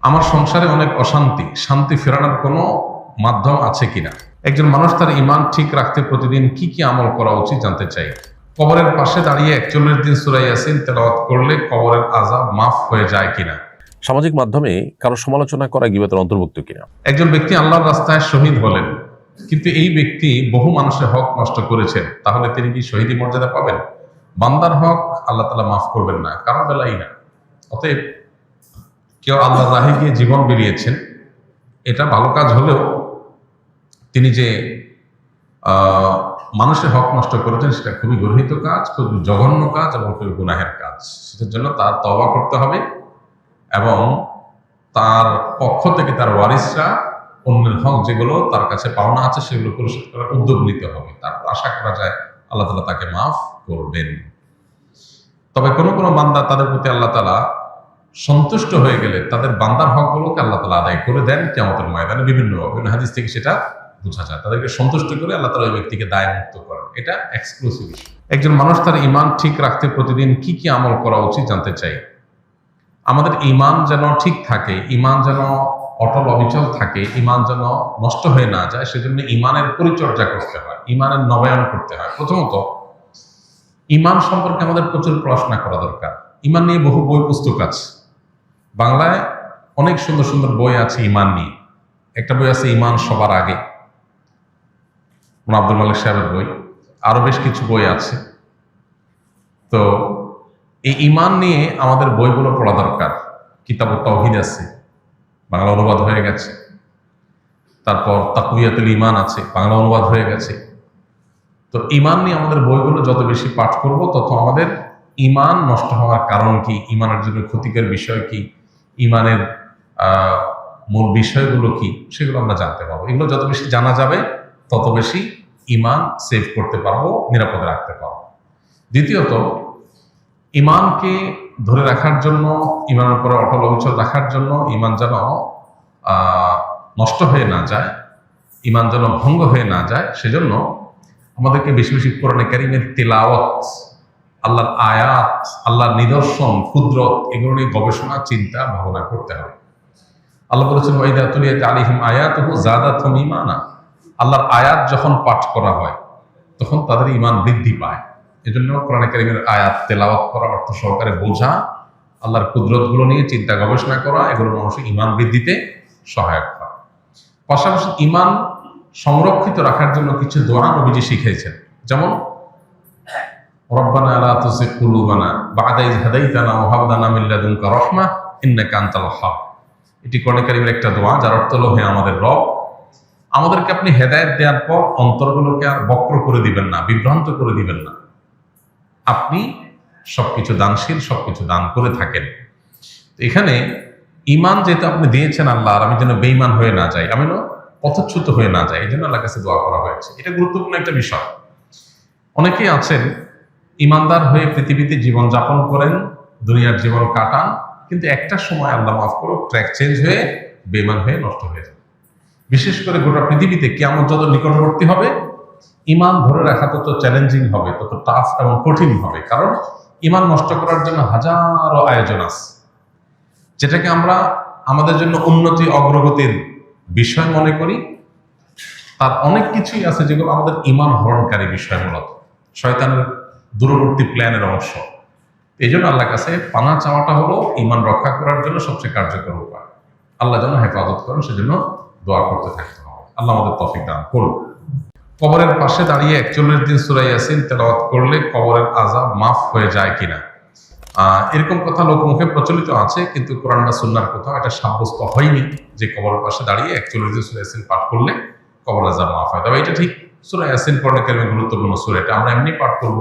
আমার সংসারে অনেক অশান্তি, শান্তি ফেরানোর কোনো মাধ্যম আছে কিনা? একজন মানুষ তার ঈমান ঠিক রাখতে প্রতিদিন কি কি আমল করা উচিত জানতে চাই। কবরের পাশে দাঁড়িয়ে 41 দিন সূরা ইয়াসিন তেলাওয়াত করলে কবরের আযাব মাফ হয়ে যায় কিনা? সামাজিক মাধ্যমে কারো সমালোচনা করা গীবতের অন্তর্ভুক্ত কিনা? একজন ব্যক্তি আল্লাহর রাস্তায় শহীদ হলেন, কিন্তু এই ব্যক্তি বহু মানুষের হক নষ্ট করেছেন, তাহলে তিনি কি শহীদি মর্যাদা পাবেন? বান্দার হক আল্লাহ তাআলা মাফ করবেন না, কারো বেলাই না। অতএব কেউ আল্লাহর রাহে গিয়ে জীবন বেরিয়েছেন, এটা ভালো কাজ হলেও তিনি যে মানুষের হক নষ্ট করেছেন সেটা খুবই গর্হিত কাজ, খুবই জঘন্য কাজ এবং খুবই গুনাহের কাজ। সেটার জন্য তার তওবা করতে হবে এবং তার পক্ষ থেকে তার ওয়ারিসরা অন্যের হক যেগুলো তার কাছে পাওনা আছে সেগুলো পরিশোধ করার উদ্যোগ নিতে হবে। তারপর আশা করা যায় আল্লাহ তাআলা তাকে মাফ করবেন। তবে কোনো কোনো বান্দা, তাদের প্রতি আল্লাহ তাআলা সন্তুষ্ট হয়ে গেলে তাদের বান্দার হকগুলোকে আল্লাহ তাআলা আদায় করে দেন কিয়ামতের ময়দানে। বিভিন্ন হাদিস থেকে সেটা বোঝা যায়। তাদেরকে সন্তুষ্ট করে আল্লাহ তাআলা ওই ব্যক্তিকে দায় মুক্ত করেন। এটা এক্সক্লুসিভ ইস্যু। একজন মানুষ তার ঈমান ঠিক রাখতে প্রতিদিন কি কি আমল করা উচিত জানতে চাই। আমাদের ঈমান যেন ঠিক থাকে, ঈমান যেন অটল অবিচল থাকে, ঈমান যেন নষ্ট হয়ে না যায়, সেজন্য ঈমানের পরিচর্যা করতে হয়, ঈমানের নবায়ন করতে হয়। প্রথমত ঈমান সম্পর্কে আমাদের প্রচুর পড়াশোনা করা দরকার। ঈমান নিয়ে বহু বই পুস্তক আছে, বাংলায় অনেক সুন্দর সুন্দর বই আছে ঈমান নিয়ে। একটা বই আছে ঈমান সবার আগে, আব্দুল মালিক সাহেবের বই, আরো বেশ কিছু বই আছে। তো এই ঈমান নিয়ে আমাদের বইগুলো পড়া দরকার। কিতাবুত তাওহীদ আছে, বাংলা অনুবাদ হয়ে গেছে। তারপর তাকওয়াতুল ঈমান আছে, বাংলা অনুবাদ হয়ে গেছে। তো ঈমান নিয়ে আমাদের বইগুলো যত বেশি পাঠ করব, তত আমাদের ঈমান নষ্ট হওয়ার কারণ কি, ঈমানের জন্য ক্ষতিকর বিষয় কি, ঈমানের মূল বিষয়গুলো কি, সেগুলো আমরা জানতে পারবো। এগুলো যত বেশি জানা যাবে তত বেশি ঈমান সেভ করতে পারবো, নিরাপদে রাখতে পারবো। দ্বিতীয়ত, ঈমানকে ধরে রাখার জন্য, ঈমানের উপরে অটল অবিচল রাখার জন্য, ঈমান যেন নষ্ট হয়ে না যায়, ঈমান যেন ভঙ্গ হয়ে না যায়, সেজন্য আমাদেরকে বেশি বেশি কোরআনে কারীমের তিলাওয়াত, আল্লাহর আয়াত, আল্লাহর নিদর্শন, কুদরত, এগুলো নিয়ে গবেষণা, চিন্তা, ভাবনা করতে হবে। আল্লাহ বলেছেন ওয়াইদা তুলিয়াত আলাইহিম আয়াতুহু যাদাতহুম ঈমানা। আল্লাহর আয়াত যখন পাঠ করা হয় তখন তাদের ঈমান বৃদ্ধি পায়। এজন্য কোরআনে কারীমের আয়াত তেলাওয়াত করা, অর্থ সহকারে বোঝা, আল্লাহর কুদরতগুলো নিয়ে চিন্তা গবেষণা করা, এগুলো মানুষের ঈমান বৃদ্ধিতে সহায়ক হয়। পাশাপাশি ঈমান সংরক্ষিত রাখার জন্য কিছু দোয়া নবীজি শিখিয়েছেন, যেমন রব্বানা লা তুযিগ কুলুবানা বা'দা ইয হাদাইতানা ওয়া হাব লানা মিন লাদুনকা রাহমাহ ইন্নাকা আনতাল ওয়াহ্হাব। এটি কোরআনে কারীমের একটা দোয়া, যার অর্থ হলো, হে আমাদের রব, আমাদেরকে আপনি হেদায়েত দেওয়ার পর অন্তরগুলোকে আর বক্র করে দিবেন না, বিভ্রান্ত করে দিবেন না। আপনি সবকিছু দানশীল, সবকিছু দান করে থাকেন। এখানে ঈমান যেহেতু আপনি দিয়েছেন আল্লাহ, আর আমি যেন বেঈমান হয়ে না যাই, আমি পথচ্যুত হয়ে না যাই, এই জন্য আল্লাহর কাছে দোয়া করা হয়েছে। এটা গুরুত্বপূর্ণ একটা বিষয়। অনেকেই আছেন ঈমানদার হয়ে পৃথিবীতে জীবন যাপন করেন, দুনিয়ার জীবন কাটান, কিন্তু একটা সময় আল্লাহ মাফ করো ট্র্যাক চেঞ্জ হয়ে বেঈমান হয়ে নষ্ট হয়ে যাবে। বিশেষ করে গোটা পৃথিবীতে কিয়ামত যত নিকটবর্তী হবে, ঈমান ধরে রাখা তত চ্যালেঞ্জিং হবে, তত টাফ এবং কঠিন হবে। কারণ ঈমান নষ্ট করার জন্য হাজারো আয়োজন আছে, যেটাকে আমরা আমাদের জন্য উন্নতি, অগ্রগতির বিষয় মনে করি। তার অনেক কিছুই আছে যেগুলো আমাদের ঈমান হরণকারী বিষয়, মূলত শয়তানের দূরবর্তী প্ল্যানের অংশ। এই জন্য আল্লাহর কাছে পানা চাওয়াটা হলো ঈমান রক্ষা করার জন্য সবচেয়ে কার্যকর উপায়। আল্লাহ যেন হেফাজত করেন, সেজন্য দোয়া করতে থাকতে হবে। আল্লাহ আমাদের তৌফিক দান করুন। কবরের পাশে দাঁড়িয়ে 41 দিন সূরা ইয়াসিন তেলাওয়াত করলে কবরের আযাব মাফ হয়ে যায় কিনা? এরকম কথা লোকমুখে প্রচলিত আছে, কিন্তু কোরআন বা সুন্নাহর কোথাও এটা সাব্যস্ত হয়নি যে কবরের পাশে দাঁড়িয়ে 41 দিন সূরা ইয়াসিন পাঠ করলে কবরের আযাব মাফ হয়। তবে এটা ঠিক, সূরা ইয়াসিন কোরআনে কারীমের গুরুত্বপূর্ণ সূরা, এটা আমরা এমনি পাঠ করব।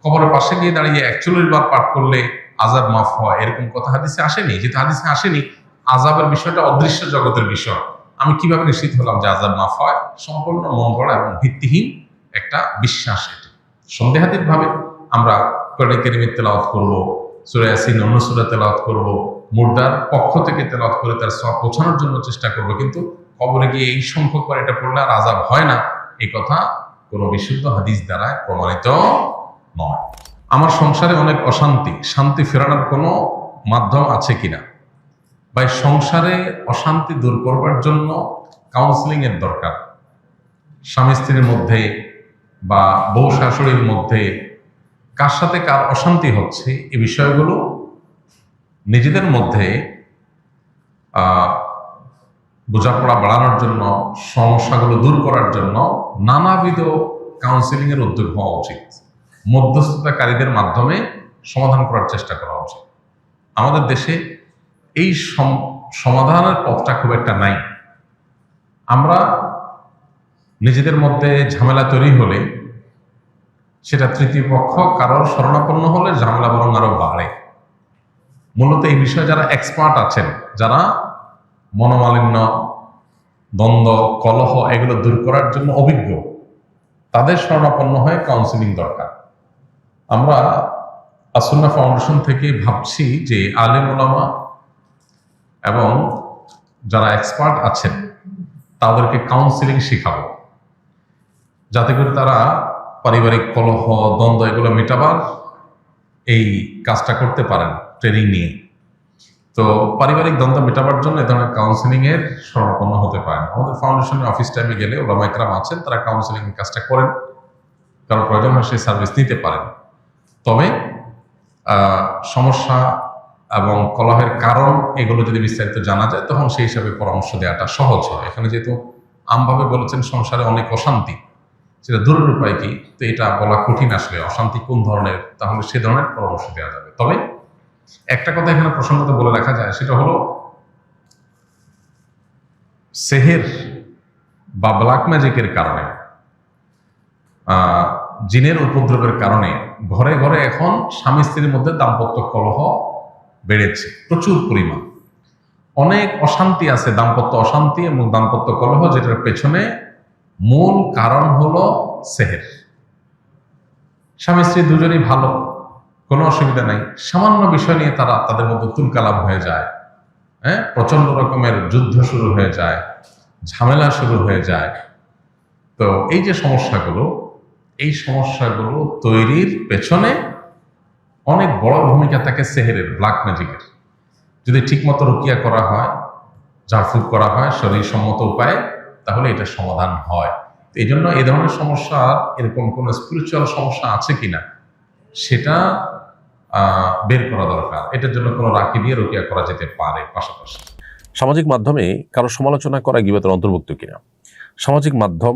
কবরের পাশে গিয়ে দাঁড়িয়ে 41 বার পাঠ করলে আযাব মাফ হয়, এরকম কথা হাদিসে আসেনি। যেহেতু হাদিসে আসেনি, আযাবের বিষয়টা অদৃশ্য জগতের বিষয়। আমি কিভাবে নিশ্চিত হলাম যে আযাব মাফ হয়? সম্পূর্ণ মন গড়া এবং ভিত্তিহীন একটা বিশ্বাস। এটি সন্দেহাতীত ভাবে আমরা কোরআনে কারীমের তেলাওয়াত করব, সূরা ইয়াসিন অন্য সূরা তেলাওয়াত করব, মুর্দার পক্ষ থেকে তেলাওয়াত করে তার সওয়াব পৌঁছানোর জন্য চেষ্টা করব, কিন্তু কবরে গিয়ে এই সংখ্যক বার এটা পড়লে আর আযাব হয় না, এই কথা কোনো বিশুদ্ধ হাদিস দ্বারা প্রমাণিত নয়। আমার সংসারে অনেক অশান্তি, শান্তি ফেরানোর কোনো মাধ্যম আছে কিনা? বা এই সংসারে অশান্তি দূর করবার জন্য কাউন্সিলিং এর দরকার। স্বামী স্ত্রীর মধ্যে বা বউ শাশুড়ির মধ্যে কার সাথে কার অশান্তি হচ্ছে এই বিষয়গুলো নিজেদের মধ্যে বোঝাপড়া বাড়ানোর জন্য, সমস্যাগুলো দূর করার জন্য নানাবিধ কাউন্সিলিং এর উদ্যোগ হওয়া উচিত। মধ্যস্থতাকারীদের মাধ্যমে সমাধান করার চেষ্টা করা উচিত। আমাদের দেশে এই সমাধানের পথটা খুব একটা নাই। আমরা নিজেদের মধ্যে ঝামেলা তৈরি হলে, সেটা তৃতীয় পক্ষ কারোর শরণাপন্ন হলে ঝামেলা বরং আরো বাড়ে। মূলত এই বিষয়ে যারা এক্সপার্ট আছেন, যারা মনোমালিন্য, দ্বন্দ্ব, কলহ এগুলো দূর করার জন্য অভিজ্ঞ, তাদের শরণাপন্ন হয়ে কাউন্সিলিং দরকার। আমরা আসুন্নাহ ফাউন্ডেশন থেকে ভাবছি যে আলেম ওলামা এবং যারা এক্সপার্ট আছেন তাদেরকে কাউন্সিলিং শেখাবো, যাতে করে তারা পারিবারিক কলহ, দ্বন্দ্ব এগুলো মেটাবার এই কাজটা করতে পারেন ট্রেনিং নিয়ে। তো পারিবারিক দ্বন্দ্ব মেটাবার জন্য এ ধরনের কাউন্সিলিং এর শরণাপন্ন হতে পারেন। আমাদের ফাউন্ডেশনের অফিস টাইমে গেলে ওলামা ইকরাম আছেন, তারা কাউন্সিলিং এর কাজটা করেন, কারো প্রয়োজন হয় সেই সার্ভিস নিতে পারেন। তবে সমস্যা এবং কলহের কারণ এগুলো যদি বিস্তারিত জানা যায়, তখন সেই হিসাবে পরামর্শ দেওয়াটা সহজ হয়। এখানে যেহেতু আমভাবে বলেছেন সংসারে অনেক অশান্তি, সেটা দূরের উপায় কি, তো এটা বলা কঠিন আসলে অশান্তি কোন ধরনের, তাহলে সে ধরনের পরামর্শ দেওয়া যাবে। তবে একটা কথা এখানে প্রসঙ্গত বলে রাখা যায়, সেটা হলো সেহের বা ব্ল্যাক ম্যাজিকের কারণে, জিনের উপদ্রবের কারণে ঘরে ঘরে এখন স্বামী স্ত্রীর মধ্যে দাম্পত্য কলহ বেড়েছে প্রচুর পরিমাণ। অনেক অশান্তি আছে, দাম্পত্য অশান্তি এবং দাম্পত্য কলহ, যেটার পেছনে মূল কারণ হলো সেহের। স্বামী স্ত্রী দুজনই ভালো, কোনো অসুবিধা নাই, সামান্য বিষয় নিয়ে তারা তাদের মধ্যে তুলকালাম হয়ে যায়, প্রচন্ড রকমের যুদ্ধ শুরু হয়ে যায়, ঝামেলা শুরু হয়ে যায়। তো এই যে সমস্যাগুলো, এই সমস্যাগুলো তৈরির পেছনে অনেক বড় ভূমিকা থাকে সেহেরের, ব্ল্যাক ম্যাজিকের। যদি ঠিকমতো রুকিয়া করা হয়, ঝাড়ফুঁক করা হয় শরীর সম্মত উপায়ে, তাহলে এটা সমাধান হয়। এই জন্য এই ধরনের সমস্যা, এরকম কোনো স্পিরিচুয়াল সমস্যা আছে কিনা সেটা বের করা দরকার। এটার জন্য কোনো রাখি দিয়ে রুকিয়া করা যেতে পারে। পাশাপাশি সামাজিক মাধ্যমে কারো সমালোচনা করা গীবতের অন্তর্ভুক্ত কিনা? সামাজিক মাধ্যম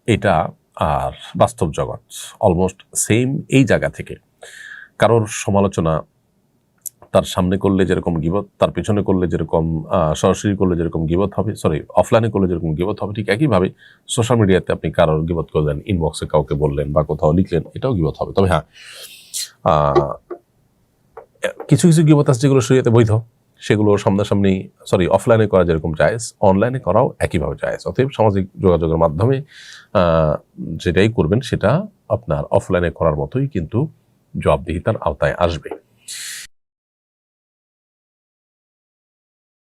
এটা আর বাস্তব জগৎ অলমোস্ট সেম। এই জায়গা থেকে কারোর সমালোচনা তার সামনে করলে যেরকম গীবত, তার পিছনে করলে যেরকম, সরাসরি করলে যেরকম গীবত হবে, অফলাইনে করলে যেরকম গীবত হবে, ঠিক একইভাবে সোশ্যাল মিডিয়াতে আপনি কারোর গীবত করলেন, ইনবক্সে কাউকে বললেন বা কোথাও লিখলেন, এটাও গীবত হবে। তবে হ্যাঁ, কিছু কিছু গীবত আছে যেগুলো শরীয়তে বৈধ, সেগুলো সামনাসামনি অফলাইনে করা যেরকম জায়েজ, অনলাইনে করাও একইভাবে জায়েজ। অতএব সামাজিক যোগাযোগের মাধ্যমে যেটাই করবেন সেটা আপনার অফলাইনে করার মতোই কিন্তু জবাবদিহিতার আওতায় আসবে।